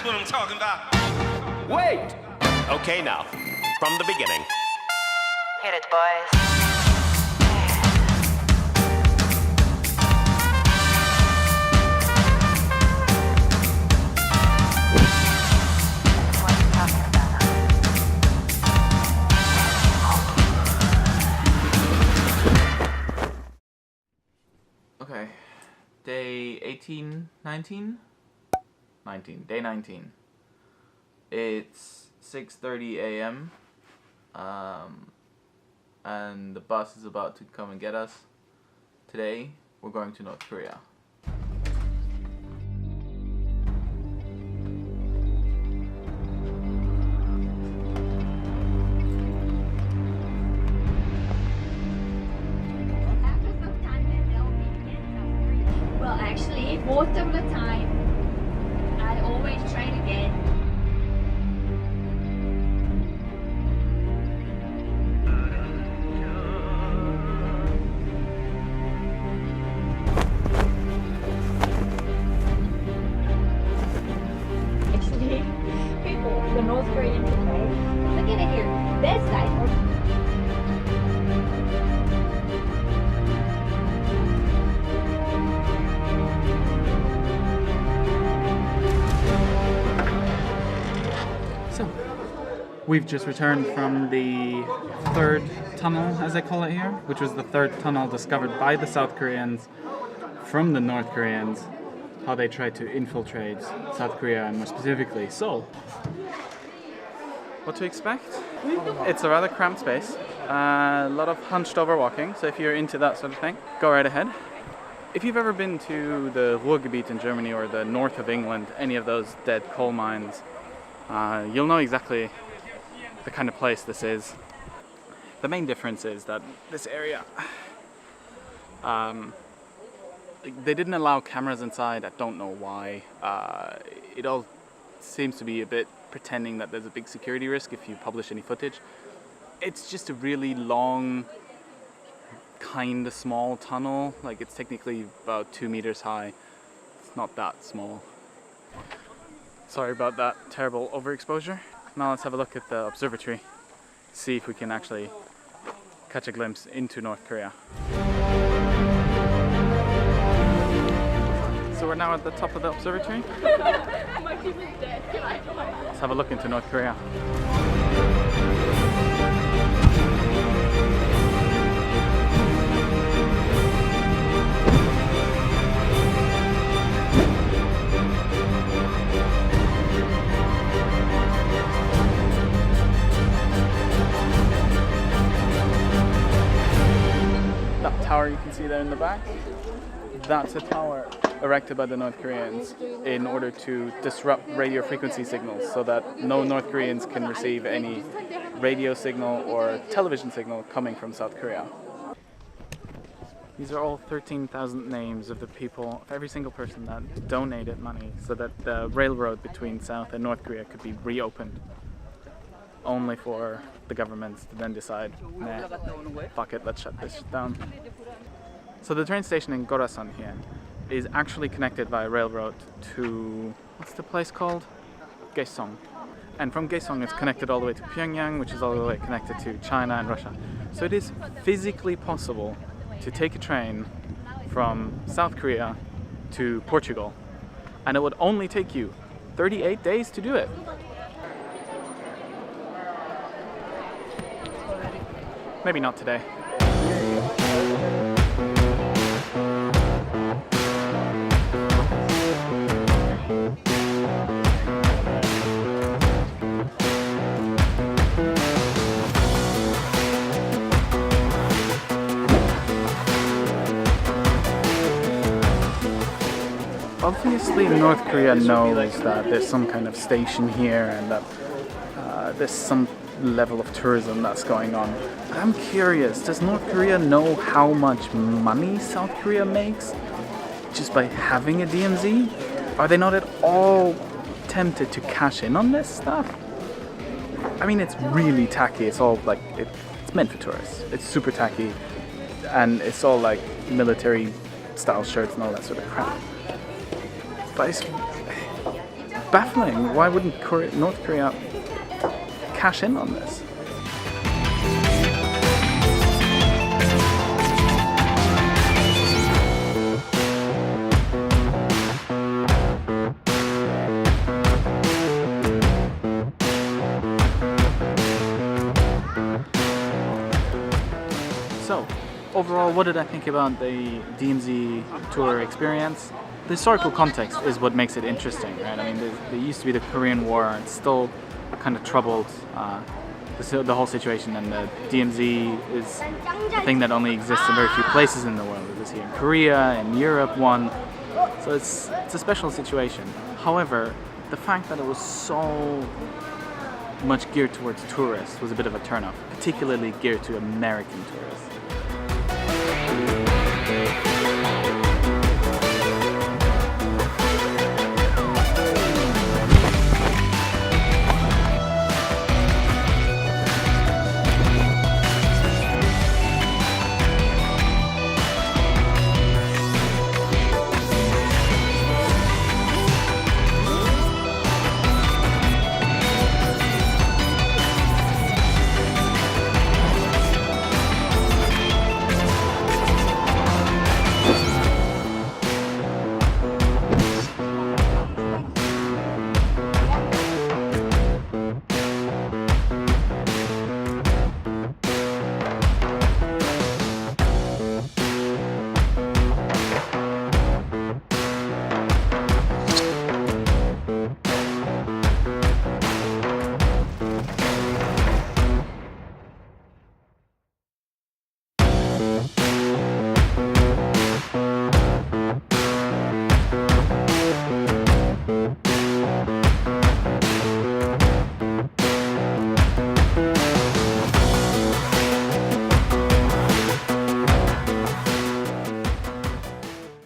That's what I'm talking about. Wait! Okay, now, from the beginning. Hit it, boys. Okay, day 18, 19? 19, day 19. It's 6:30 a.m. And the bus is about to come and get us. Today, we're going to North Korea. Well, actually, most of the time, I always try to get. Actually, people, the North Korean people, look at it here. That side. So, we've just returned from the third tunnel, as they call it here, which was the third tunnel discovered by the South Koreans from the North Koreans, how they tried to infiltrate South Korea, and more specifically Seoul. What to expect? It's a rather cramped space, a lot of hunched over walking, so if you're into that sort of thing, go right ahead. If you've ever been to the Ruhrgebiet in Germany or the north of England, any of those dead coal mines, you'll know exactly the kind of place this is. The main difference is that this area, they didn't allow cameras inside. I don't know why. It all seems to be a bit pretending that there's a big security risk if you publish any footage. It's just a really long, kind of small tunnel. Like, it's technically about 2 meters high. It's not that small. Sorry about that terrible overexposure. Now let's have a look at the observatory, see if we can actually catch a glimpse into North Korea. So we're now at the top of the observatory. Let's have a look into North Korea. That tower you can see there in the back, that's a tower erected by the North Koreans in order to disrupt radio frequency signals so that no North Koreans can receive any radio signal or television signal coming from South Korea. These are all 13,000 names of the people, of every single person that donated money so that the railroad between South and North Korea could be reopened. Only for the governments to then decide, nah, fuck it, let's shut this down. So the train station in Gorasan here is actually connected by railroad to, what's the place called? Kaesong. And from Kaesong it's connected all the way to Pyongyang, which is all the way connected to China and Russia. So it is physically possible to take a train from South Korea to Portugal, and it would only take you 38 days to do it. Maybe not today. Obviously, North Korea knows that there's some kind of station here and that there's some level of tourism that's going on. But I'm curious, does North Korea know how much money South Korea makes just by having a DMZ? Are they not at all tempted to cash in on this stuff? I mean, it's really tacky. It's all like, it's meant for tourists. It's super tacky, and it's all like military style shirts and all that sort of crap. But baffling. Why wouldn't North Korea cash in on this? So, overall, what did I think about the DMZ tour experience? The historical context is what makes it interesting, right? I mean, there used to be the Korean War. It's still kind of troubled, the whole situation, and the DMZ is a thing that only exists in very few places in the world. It is here in Korea, in Europe, one. So it's a special situation. However, the fact that it was so much geared towards tourists was a bit of a turn-off, particularly geared to American tourists.